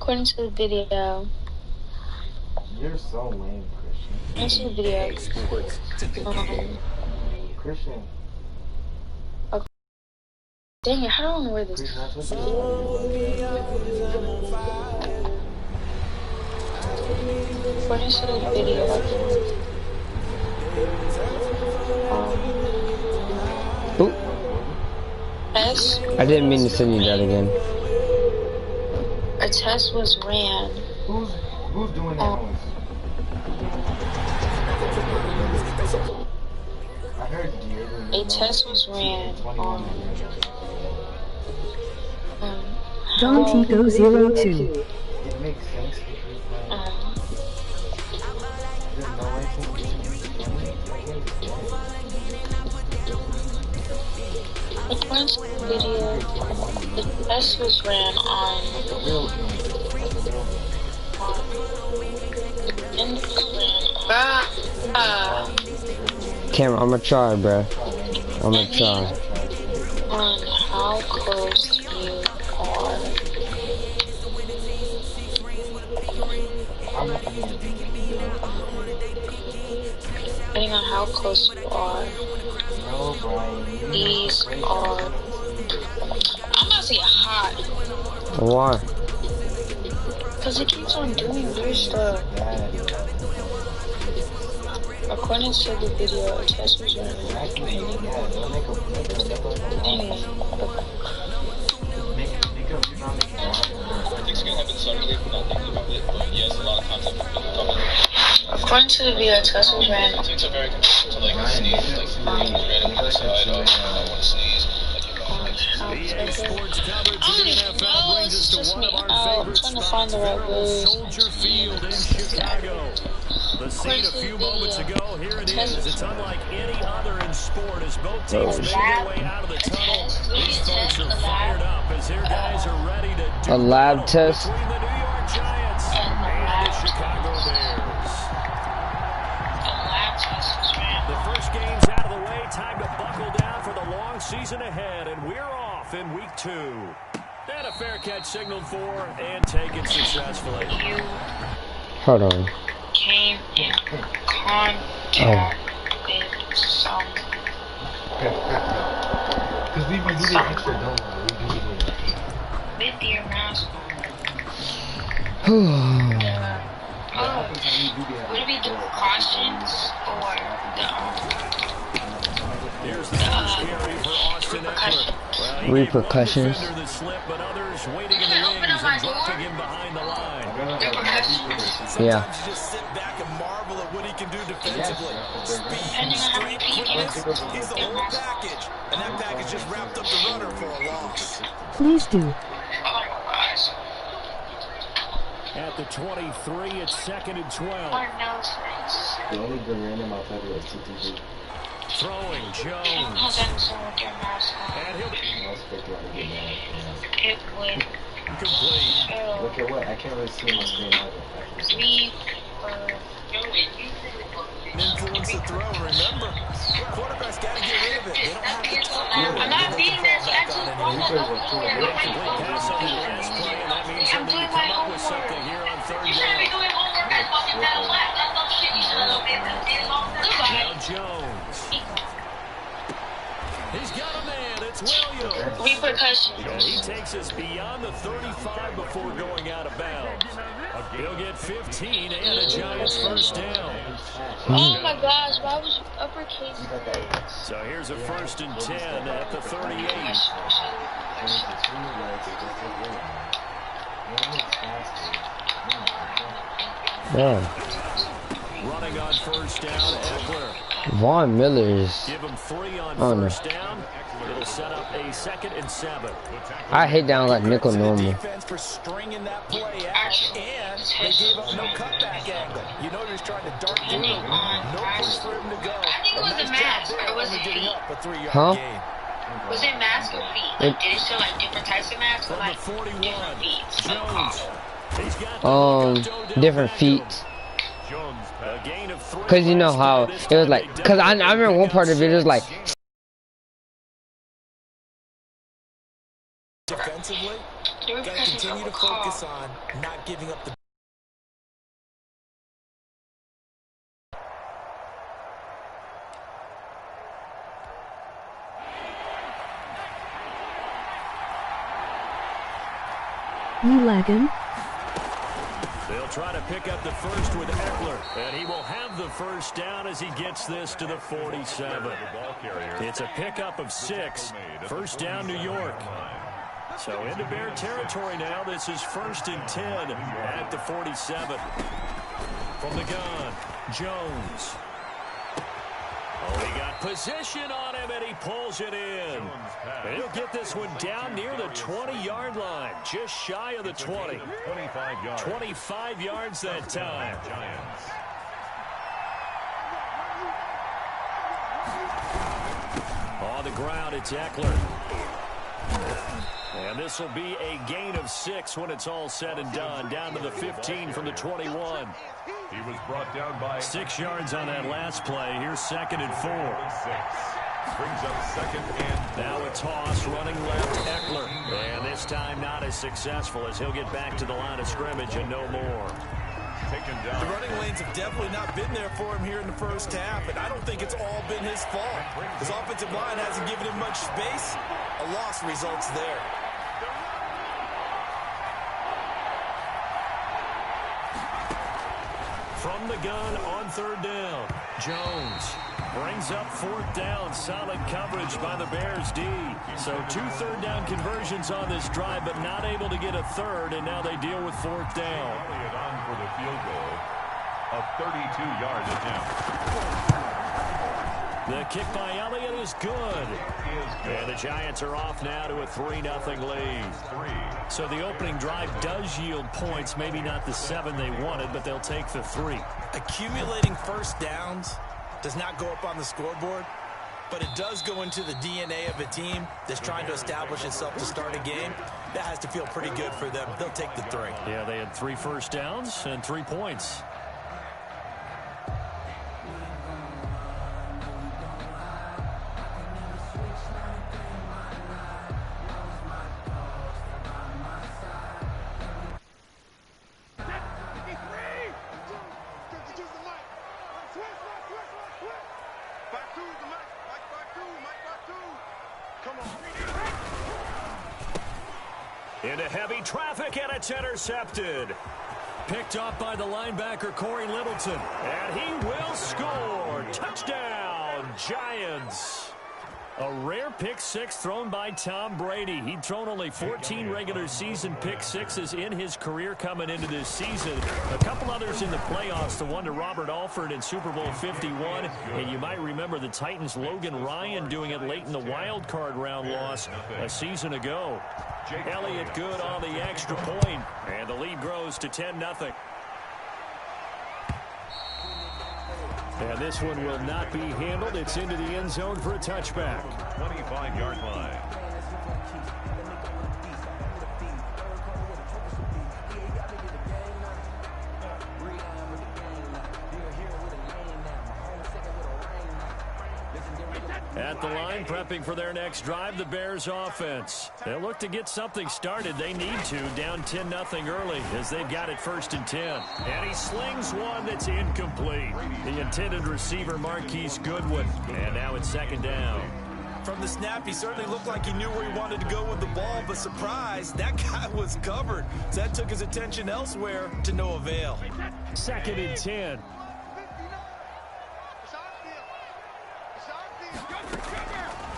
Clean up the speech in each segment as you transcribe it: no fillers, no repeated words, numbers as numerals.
According to the video. You're so lame, Christian. According to the video. Christian. Dang it, I don't know where this Christian, is. that's what According to the video. Oop. Test. I didn't mean to send you that again. A test was ran. Who's doing that noise? I heard Diego. A test was ran on Don Tico 02. It makes sense to there's no way according to the video, the test was ran on Cameron, I'ma try, bruh. I'ma try. On how close you are. Depending on how close you are. These are. I'm about to say hot. Why? Because it keeps on doing weird stuff. According to the video, a test was run. According to the video, a test was ran. It's just me. I'm trying to find the right words. Soldier Field in Chicago. The scene a few moments ago. Here it is. It's unlike any other in sport as both teams make their way out of the tunnel. These folks are fired up as their guys are ready to do a lab test. between the New York Giants and the Chicago Bears. The first game's out of the way. Time to buckle down for the long season ahead, and we're off in week 2. And a fair catch signaled for and taken successfully. Hold on. Came in contact with some. Because we do the extra double. With your mask on. Would it be the precautions or the Here's the first carry for Austin Eckler. Well, he repercussions? gave one defender the slip, but others waiting in the wings and dropping him behind the line. Yeah. Sometimes you just sit back and marvel at what he can do defensively. Speed, strength, quickness. He's the whole package. And that package just wrapped up the runner for a loss. Please do. At the 23, it's 2nd and 12. The only good random outside of TTG. Throwing Jones. with your mask on. And he'll It would complete. Look at what? I can't really see my screen either. Influence the throw. Remember, quarterbacks got to get rid of it. They don't have to talk. I'm not beating this. I just want to go Pass on the last play, and that means I'm they'll need doing to my come up with homework. something here on 3rd You shouldn't be down. doing homework at fucking that lab. That's some shit you should have been Now Goodbye. Jones. He's got a man. It's Williams. Repercussions. And he takes us beyond the 35 before going out of bounds. He'll get 15 and a Giants first down. Oh my gosh, why was you uppercase? So here's a 1st and 10 at the 38. Yeah. Running on 1st down, Eckler. Von Miller's. Give him 3 on Oh, no. 1st down. It'll set up a 2nd and 7. I hate down like nickel normal. Defense for stringing that play out, and they gave up no cutback angle. You know he was trying to dart through. No place for him to go. I think it was a mask, or was it Giving feet? up a 3-yard Huh? gain. Was it mask or feet? Did it show like different types of masks or From the like 41, different feet? Jones. He's got Different feet. Jones, a gain of 3. Cause you know how it was like, cause I remember one part of the video was like, Defensively, They were Got to pressing continue for to a call. focus on not giving up the. Ulagan. They'll try to pick up the first with Eckler, and he will have the first down as he gets this to the 47. It's a pickup of 6. First down, New York. So into Bear territory now. This is 1st and 10 at the 47. From the gun, Jones. Oh, he got position on him, and he pulls it in. And he'll get this one down near the 20-yard line, just shy of the 20. 25 yards that time. On the ground, it's Eckler. And this will be a gain of 6 when it's all said and done. Down to the 15 from the 21. He was brought down by 6 yards on that last play. Here's 2nd and 4. Brings up 2nd and now a toss running left, Eckler. And this time not as successful as he'll get back to the line of scrimmage and no more. taken down. The running lanes have definitely not been there for him here in the first half, and I don't think it's all been his fault. His offensive line hasn't given him much space. A loss results there. From the gun on 3rd down, Jones brings up 4th down. Solid coverage by the Bears D. So 2 third down conversions on this drive, but not able to get a third, and now they deal with 4th down. Elliott on for the field goal, a 32-yard attempt. The kick by Elliott is good. And the Giants are off now to a 3-0 lead. So the opening drive does yield points, maybe not the 7 they wanted, but they'll take the 3. Accumulating first downs does not go up on the scoreboard, but it does go into the DNA of a team that's trying to establish itself to start a game. That has to feel pretty good for them. They'll take the 3. Yeah, they had 3 first downs and 3 points. Into heavy traffic, and it's intercepted. Picked off by the linebacker, Corey Littleton. And he will score. Touchdown, Giants. A rare pick 6 thrown by Tom Brady. He'd thrown only 14 regular season pick 6s in his career coming into this season. A couple others in the playoffs, the one to Robert Alford in Super Bowl 51. And you might remember the Titans' Logan Ryan doing it late in the wild card round loss a season ago. Elliott good on the extra point, and the lead grows to 10-0. And this one will not be handled. It's into the end zone for a touchback. 25-yard line. At the line, prepping for their next drive, the Bears offense. They'll look to get something started. They need to, down 10-0 early as they've got it 1st and 10. And he slings one that's incomplete. The intended receiver, Marquise Goodwin. And now it's 2nd down. From the snap, he certainly looked like he knew where he wanted to go with the ball, but surprise, that guy was covered. So that took his attention elsewhere to no avail. 2nd and 10.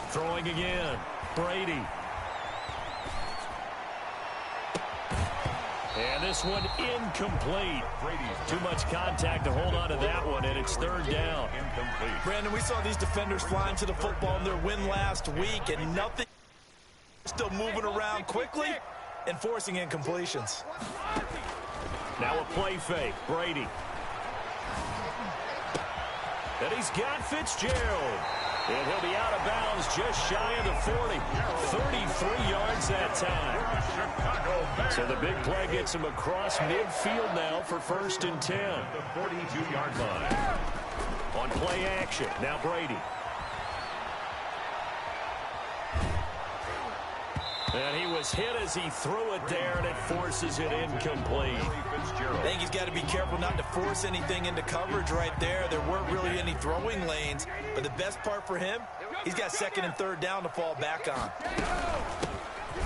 Throwing again, Brady. And this one incomplete. Too much contact to hold on to that one, and it's 3rd down. Incomplete. Brandon, we saw these defenders flying to the football in their win last week, and nothing. Still moving around quickly and forcing incompletions. Now a play fake, Brady. And he's got Fitzgerald. And he'll be out of bounds just shy of the 40. 33 yards that time. So the big play gets him across midfield now for 1st and 10. The 42-yard line. On play action, now Brady. And he was hit as he threw it there, and it forces it incomplete. I think he's got to be careful not to force anything into coverage right there. There weren't really any throwing lanes, but the best part for him, he's got second and third down to fall back on.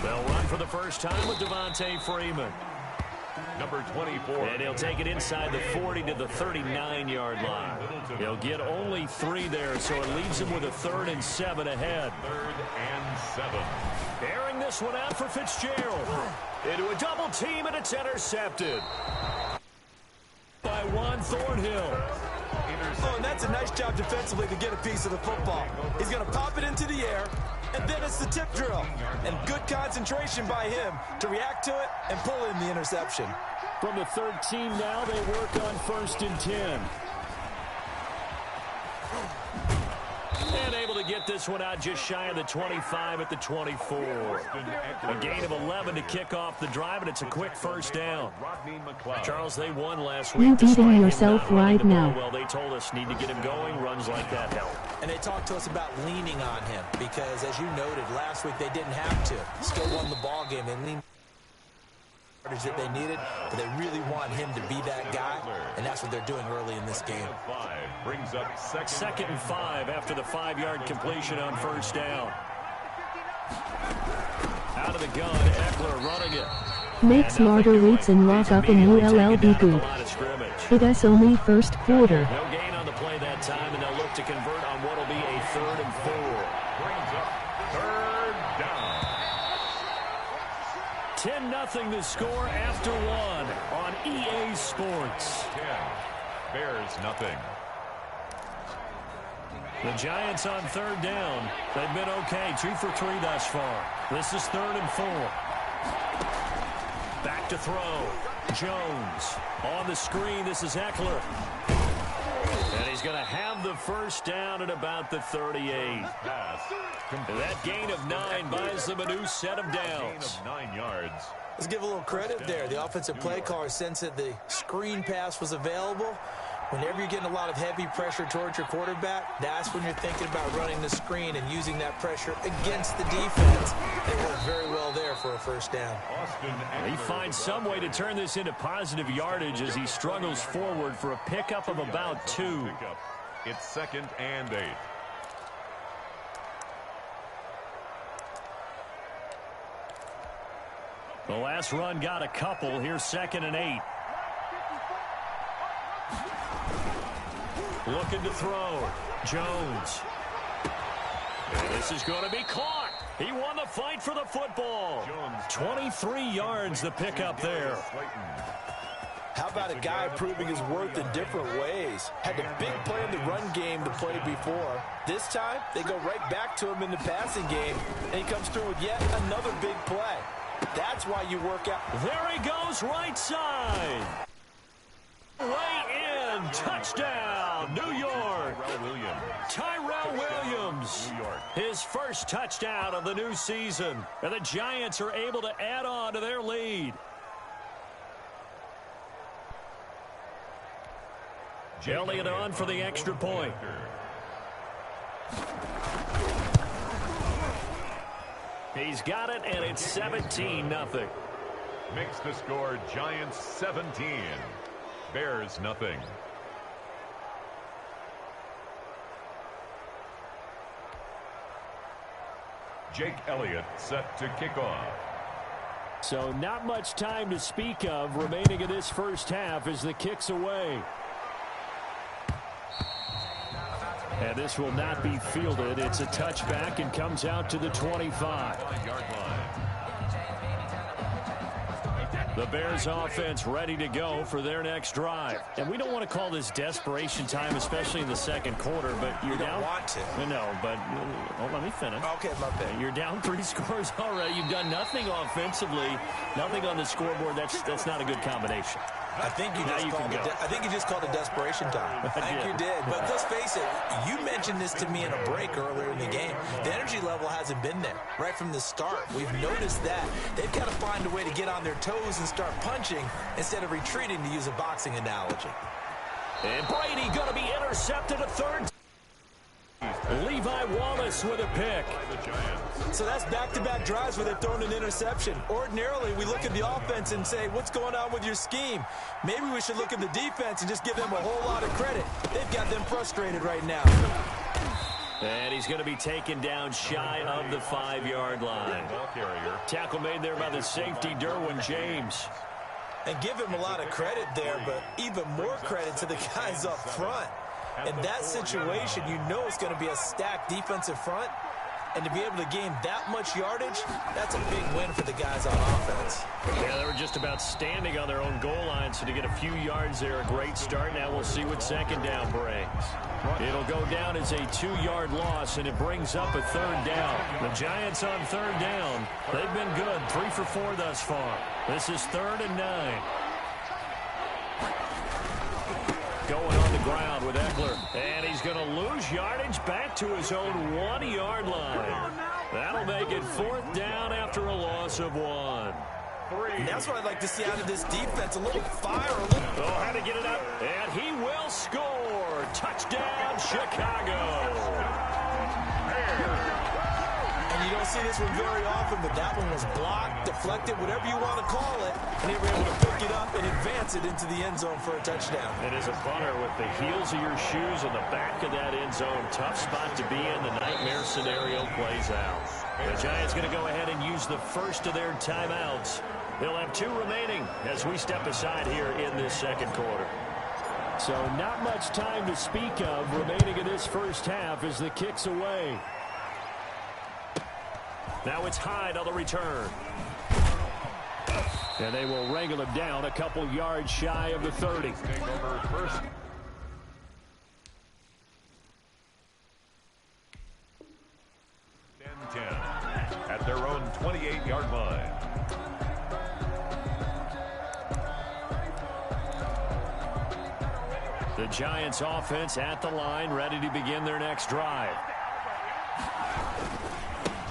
They'll run for the first time with Devontae Freeman. Number 24. And he'll take it inside the 40 to the 39-yard line. He'll get only 3 there, so it leaves him with a 3rd and 7 ahead. 3rd and 7. Airing this one out for Fitzgerald. Into a double team, and it's intercepted by Juan Thornhill. Oh, and that's a nice job defensively to get a piece of the football. He's going to pop it into the air, and then it's the tip drill. And good concentration by him to react to it and pull in the interception. From the 13 now, they work on 1st and 10. And able to get this one out just shy of the 25 at the 24. A gain of 11 to kick off the drive, and it's a quick first down. Charles, they won last week. You beating yourself right now. Well, they told us need to get him going. Runs like that help. And they talked to us about leaning on him because, as you noted, last week they didn't have to. Still won the ball game. They leaned that they needed, but they really want him to be that guy, and that's what they're doing early in this game. Brings up 2nd and 5 after the 5-yard completion on 1st down. Out of the gun, Eckler running it. Make smarter reads and lock up in ULLB good. It is only first quarter. No gain on the play that time, and they'll look to convert on what will be a 3rd and 4. Brings up 3rd down. 10-0 the score after 1 on EA Sports. 10. Bears nothing. The Giants on 3rd down. They've been okay, 2 for 3 thus far. This is 3rd and 4. Back to throw. Jones on the screen. This is Eckler. And he's going to have the first down at about the 38. That gain of 9 buys them a new set of downs. 9 yards. Let's give a little credit there. The offensive play caller sensed that the screen pass was available. Whenever you're getting a lot of heavy pressure towards your quarterback, that's when you're thinking about running the screen and using that pressure against the defense. They worked very well there for a first down. He finds some way to turn this into positive yardage as he struggles forward for a pickup of about 2. It's 2nd and 8. The last run got a couple. Here's 2nd and 8. Looking to throw. Jones. And this is going to be caught. He won the fight for the football. 23 yards the pickup there. How about a guy proving his worth in different ways? Had a big play in the run game to play before. This time, they go right back to him in the passing game, and he comes through with yet another big play. That's why you work out. There he goes, right side. Way in. Touchdown, New York. Tyrell Williams. His first touchdown of the new season. And the Giants are able to add on to their lead. Elliott on for the extra point. He's got it, and it's 17-0. Makes the score Giants 17. Bears nothing. Jake Elliott set to kick off. So not much time to speak of remaining in this first half as the kick's away. And this will not be fielded. It's a touchback and comes out to the 25-yard line. The Bears offense ready to go for their next drive. And we don't want to call this desperation time, especially in the second quarter, but you're down. Don't want to. No, but let me finish. Okay, my bad. You're down 3 scores already. You've done nothing offensively, nothing on the scoreboard. That's not a good combination. I think you just called it desperation time. I think you did. But let's face it, you mentioned this to me in a break earlier in the game. The energy level hasn't been there right from the start. We've noticed that. They've got to find a way to get on their toes and start punching instead of retreating, to use a boxing analogy. And Brady going to be intercepted a third. Levi Wallace with a pick. So that's back-to-back drives where they've thrown an interception. Ordinarily, we look at the offense and say, what's going on with your scheme? Maybe we should look at the defense and just give them a whole lot of credit. They've got them frustrated right now. And he's going to be taken down shy of the 5-yard line. Tackle made there by the safety, Derwin James. And give him a lot of credit there, but even more credit to the guys up front. In that situation, you know it's going to be a stacked defensive front. And to be able to gain that much yardage, that's a big win for the guys on offense. Yeah, they were just about standing on their own goal line, so to get a few yards there, a great start. Now we'll see what second down brings. It'll go down as a 2-yard loss, and it brings up a 3rd down. The Giants on 3rd down. They've been good, 3 for 4 thus far. This is 3rd and 9. Going on the ground with Eckler. And he's going to lose yardage back to his own 1-yard line. That'll make it 4th down after a loss of 1. And that's what I'd like to see out of this defense. A little fire. A little... Oh, how to get it up. And he will score. Touchdown, Chicago. And you don't see this one very often, but that one was blocked, deflected, whatever you want to call it. And they were able to pick it up and advance it into the end zone for a touchdown. It is a punter with the heels of your shoes in the back of that end zone. Tough spot to be in. The nightmare scenario plays out. The Giants going to go ahead and use the first of their timeouts. They'll have 2 remaining as we step aside here in this second quarter. So not much time to speak of remaining in this first half as the kick's away. Now it's Hyde on the return. And they will wrangle him down a couple yards shy of the 30. Take over first. And 10 at their own 28-yard line. The Giants offense at the line, ready to begin their next drive.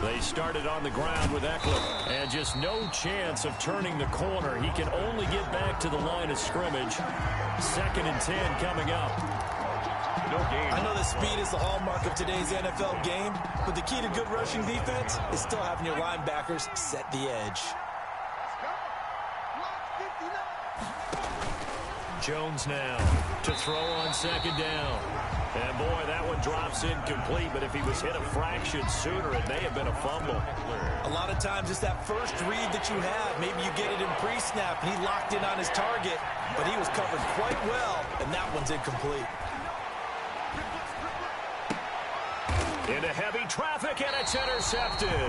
They started on the ground with Eckler, and just no chance of turning the corner. He can only get back to the line of scrimmage. 2nd and 10 coming up. No gain. I know that speed is the hallmark of today's NFL game, but the key to good rushing defense is still having your linebackers set the edge. Jones now to throw on 2nd down. And boy, that one drops incomplete, but if he was hit a fraction sooner, it may have been a fumble. A lot of times it's that first read that you have. Maybe you get it in pre-snap, and he locked in on his target, but he was covered quite well, and that one's incomplete. Into heavy traffic, and it's intercepted.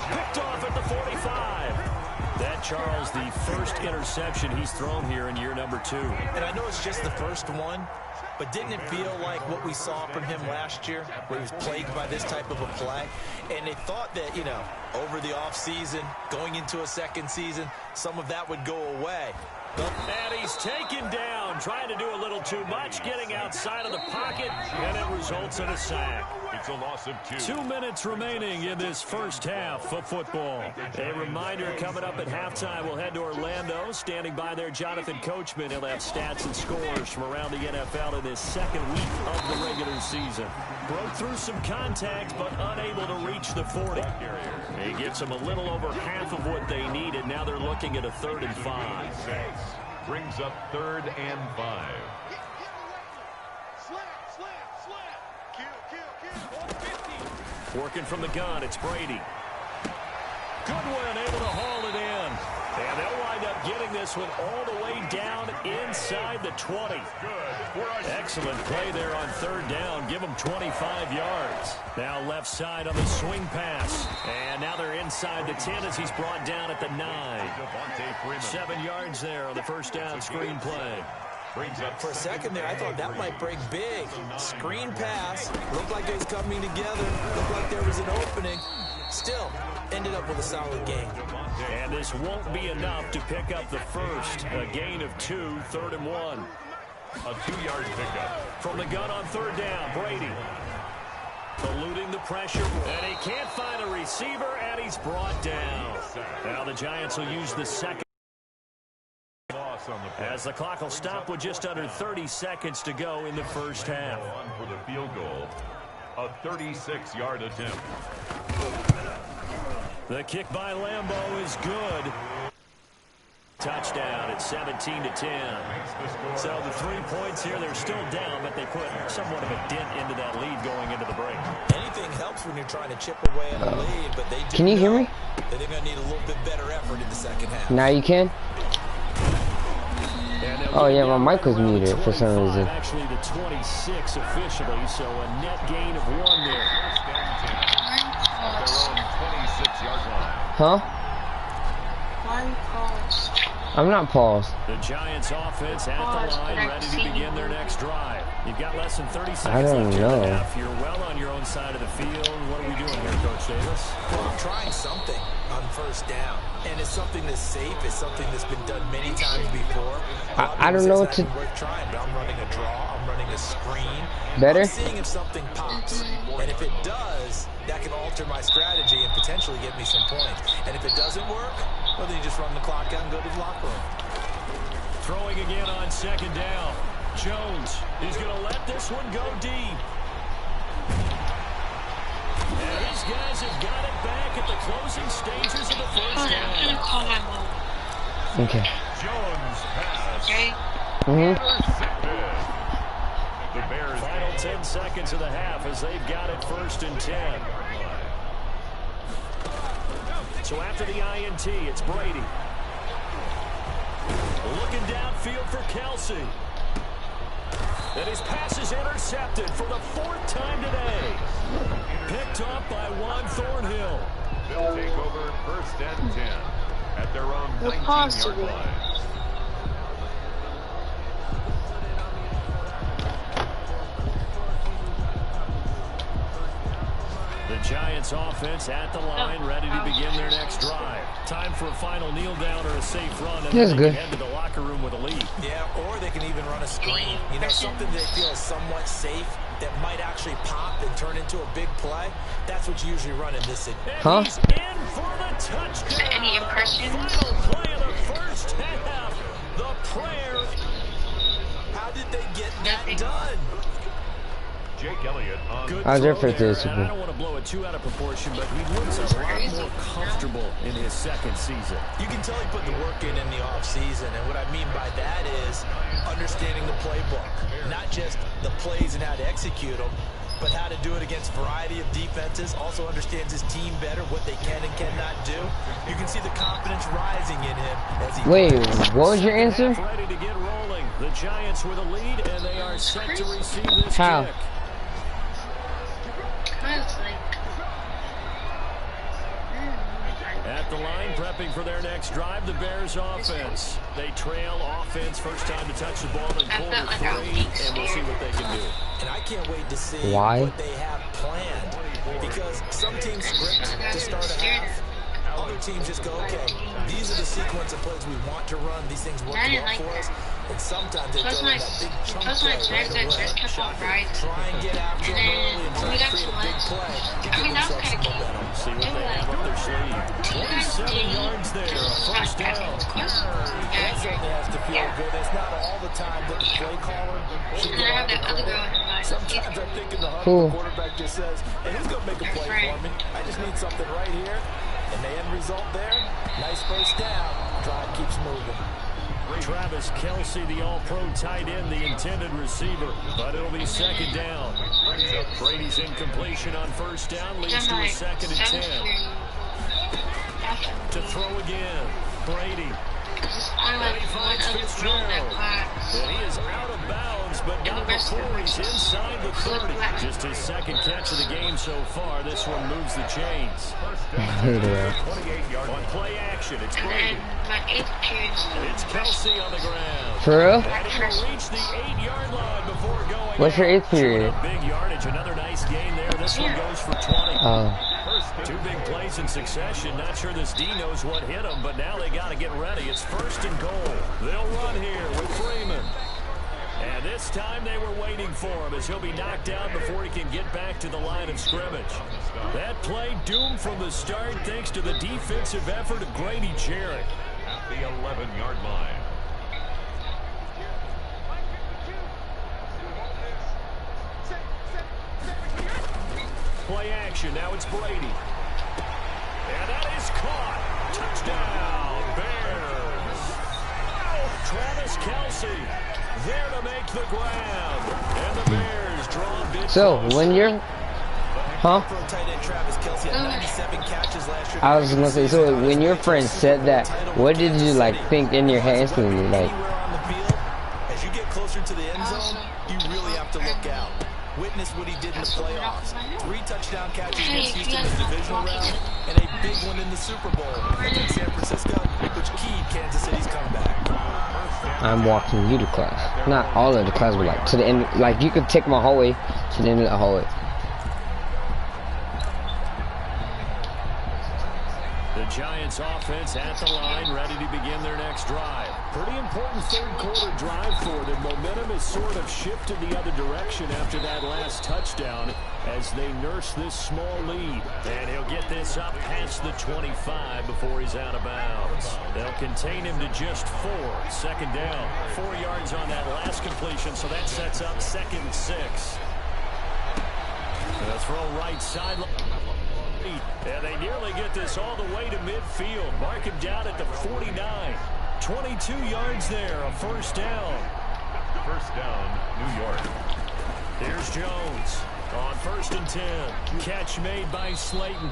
Picked off at the 45. That, Charles, the first interception he's thrown here in year number 2. And I know it's just the first one, but didn't it feel like what we saw from him last year, where he was plagued by this type of a play? And they thought that, you know, over the offseason, going into a second season, some of that would go away. And he's taken down, trying to do a little too much, getting outside of the pocket, and it results in a sack. It's a loss of 2. 2 minutes remaining in this first half of football. A reminder, coming up at halftime, we'll head to Orlando. Standing by there, Jonathan Coachman. He'll have stats and scores from around the NFL in this second week of the regular season. Broke through some contact, but unable to reach the 40. He gets them a little over half of what they needed. Now they're looking at a 3rd and 5. Brings up 3rd and 5. Working from the gun, it's Brady. Goodwin able to haul it in. And they'll wind up getting this one all the way down inside the 20. Excellent play there on 3rd down. Give them 25 yards. Now left side on the swing pass. And now they're inside the 10 as he's brought down at the 9. 7 yards there on the first down screen play. For a second there, I thought that might break big. Screen pass. Looked like it was coming together. Looked like there was an opening. Still, ended up with a solid gain. And this won't be enough to pick up the first. A gain of 2, 3rd and 1. A 2-yard pickup. From the gun on 3rd down, Brady. Eluding the pressure, and he can't find a receiver, and he's brought down. Now the Giants will use the second. As the clock will stop with just under 30 seconds to go in the first half. On for the field goal. A 36-yard attempt. The kick by Lambeau is good. Touchdown at 17-10. So the 3 points here, they're still down, but they put somewhat of a dent into that lead going into the break. Anything helps when you're trying to chip away at a lead, but they do. Can you hear me? That they're going to need a little bit better effort in the second half. Now you can? Oh yeah, my mic was muted for some reason. Actually the 26 officially, so a net gain of 1 there. At their own 26-yard line. Huh? Why are you paused? I'm not paused. The Giants offense at the line, ready to begin their next drive. You've got less than 30 seconds I don't left know. in the half. You're well on your own side of the field. What are we doing here, Coach Davis? Well, I'm trying something on first down, and it's something that's safe. It's something that's been done many times before. I don't know what to. Worth trying, but I'm running a draw. I'm running a screen. Better? I'm seeing if something pops, and if it does, that can alter my strategy and potentially get me some points. And if it doesn't work, well, then you just run the clock out and go to the locker room. Throwing again on second down. Jones is going to let this one go deep. And these guys have got it back at the closing stages of the first Hold on, I'm gonna half. call my mom. Okay. Jones pass. Okay? Intercepted. The Bears Final 10 seconds of the half as they've got it 1st and 10. So after the INT, it's Brady. Looking downfield for Kelsey. And his pass is intercepted for the 4th time today. Picked off by Juan Thornhill. They'll take over 1st and 10 at their own 19-yard line. The Giants offense at the line, ready to begin their next drive. Time for a final kneel down or a safe run, and That's they good. can head to the locker room with a lead. Yeah, or they can even run a screen. You know, something they feel is somewhat safe that might actually pop and turn into a big play. That's what you usually run in this situation. Huh? He's in for the touchdown. Any impressions? Final play of the first half. The prayer. How did they get that Nothing. done? Jake Elliott on Good I was there throw for there, this. and I don't want to blow it too out of proportion, but he looks a lot more comfortable in his second season. You can tell he put the work in the offseason, and what I mean by that is understanding the playbook. Not just the plays and how to execute them, but how to do it against a variety of defenses. Also understands his team better, what they can and cannot do. You can see the confidence rising in him as he... Wait, what was your answer? Ready to get rolling. The Giants with a lead, and they are set to receive this How? kick. At the line, prepping for their next drive, the Bears offense. They trail offense, first time to touch the ball in quarter 3, and we'll see what they can do. And I can't wait to see Why? what they have planned. Because some teams script to start a half. Other teams just go, okay, these are the sequence of plays we want to run. These things work well for us. And sometimes they throw that big chunk play right away. Try and get after them early and try to create a big play to give themselves some momentum. See what they have up their sleeve. 27 yards there, a first down. That certainly has to feel good. It's not all the time that the play caller should get off the court. Sometimes I'm thinking the Cool. quarterback just says, hey, who's going to make a play for me? I just need something right here. And the end result there, nice first down. Drive keeps moving. Travis Kelce, the all-pro tight end, the intended receiver. But it'll be second down. Brady's incompletion on first down leads to a 2nd and 10. To throw again, Brady. And he finds Fitzgerald. And he is out of bounds, but not before he's inside the 30. Just his second catch of the game so far. This one moves the chains. On play action, it's Brady. It's Kelce on the ground. For real? And he'll reach the 8-yard line before going What's your out. 8th period? Big yardage, another nice gain there. This one goes for 20. Oh. 2 big plays in succession. Not sure this D knows what hit him, but now they got to get ready. It's 1st and goal. They'll run here with Freeman. And this time they were waiting for him as he'll be knocked down before he can get back to the line of scrimmage. That play doomed from the start thanks to the defensive effort of Grady Jarrett. at the 11-yard line. play action. Now it's Brady. And that is caught. Touchdown, Bears. Travis Kelce there to make the grab. And the Bears draw a big So, when you're... Huh? I was gonna say, so when your friend said that, what did you like think in your head instantly? Like, as you get closer to the end zone, you really have to look out. Witness what he did in the playoffs. 3 touchdown catches against Houston in the divisional round, and a big one in the Super Bowl against San Francisco, which keyed Kansas City's comeback. I'm walking you to class. Not all of the class, but like to the end. Like, you could take my hallway to the end of the hallway. The Giants offense at the line, ready to begin their next drive. Pretty important third quarter drive for them. Momentum has sort of shifted the other direction after that last touchdown as they nurse this small lead. And he'll get this up past the 25 before he's out of bounds. They'll contain him to just 4. Second down. 4 yards on that last completion, so that sets up 2nd and 6. The throw right sideline. And they nearly get this all the way to midfield. Mark him down at the 49. 22 yards there, a first down. First down, New York. Here's Jones on 1st and 10. Catch made by Slayton.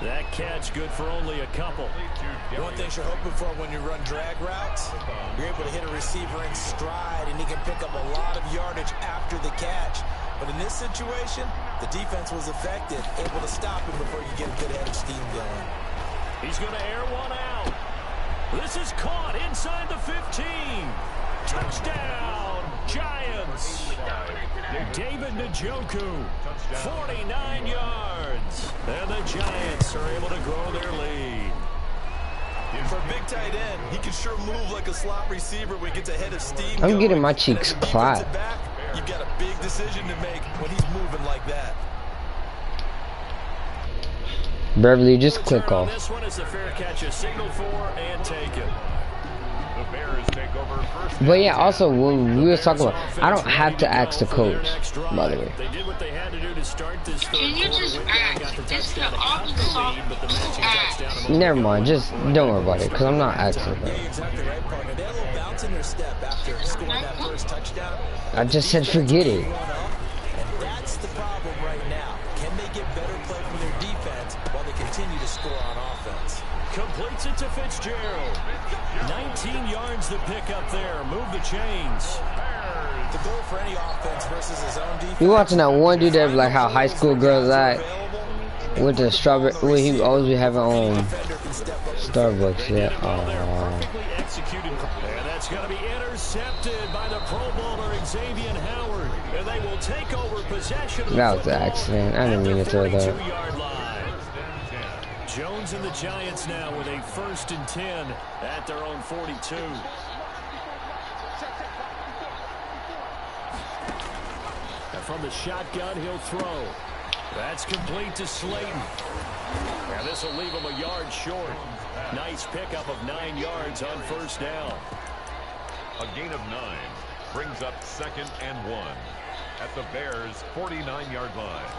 That catch good for only a couple. One thing you're hoping for when you run drag routes, you're able to hit a receiver in stride, and he can pick up a lot of yardage after the catch. But in this situation, the defense was effective, able to stop him before you get a good head of steam going. He's going to air one out. This is caught inside the 15. Touchdown, Giants. David Njoku, 49 yards. And the Giants are able to grow their lead. For a big tight end, he can sure move like a slot receiver when he gets a head of steam. I'm getting my cheeks clapped. You've got a big decision to make when he's moving like that. Beverly, just click off. This one is the fair catch, a signal for and take it. The Bears take over first. But yeah, also when we were talking about, I don't have to ask the coach, by the way. They did what they had to do to start this third Can you quarter. just Went down, got the touchdown to cut the lead, but the matching touchdown. Never mind, just don't worry about it, because I'm not asking about Yeah, it. exactly right, partner. They had a little bounce in their step after scoring that first touchdown. I just said forget it. And that's the problem right now. Can they get better play from their defense while they continue to score on offense? Completes it to Fitzgerald. 19 yards the pick up there. Move the chains. The goal for any offense versus his own defense. You watching that one dude that like how high school girls act with the strawberry, where he always be having Starbucks, yeah. Perfectly executed. And that's going to be intercepted by the Pro Bowler Xavier Howard. And they will take over possession. That was an accident. I didn't mean to throw that. Jones and the Giants now with a 1st and 10 at their own 42. And from the shotgun, he'll throw. That's complete to Slayton. And this will leave him a yard short. Nice pickup of 9 yards on 1st down. A gain of 9 brings up 2nd and 1 at the Bears' 49-yard line.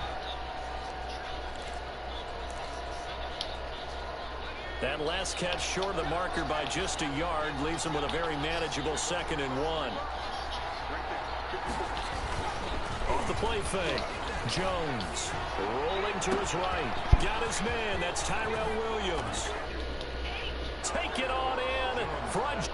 That last catch short of the marker by just a yard leaves him with a very manageable 2nd and 1. Off the play fake. Jones rolling to his right. Got his man. That's Tyrell Williams. Take it on in. Front.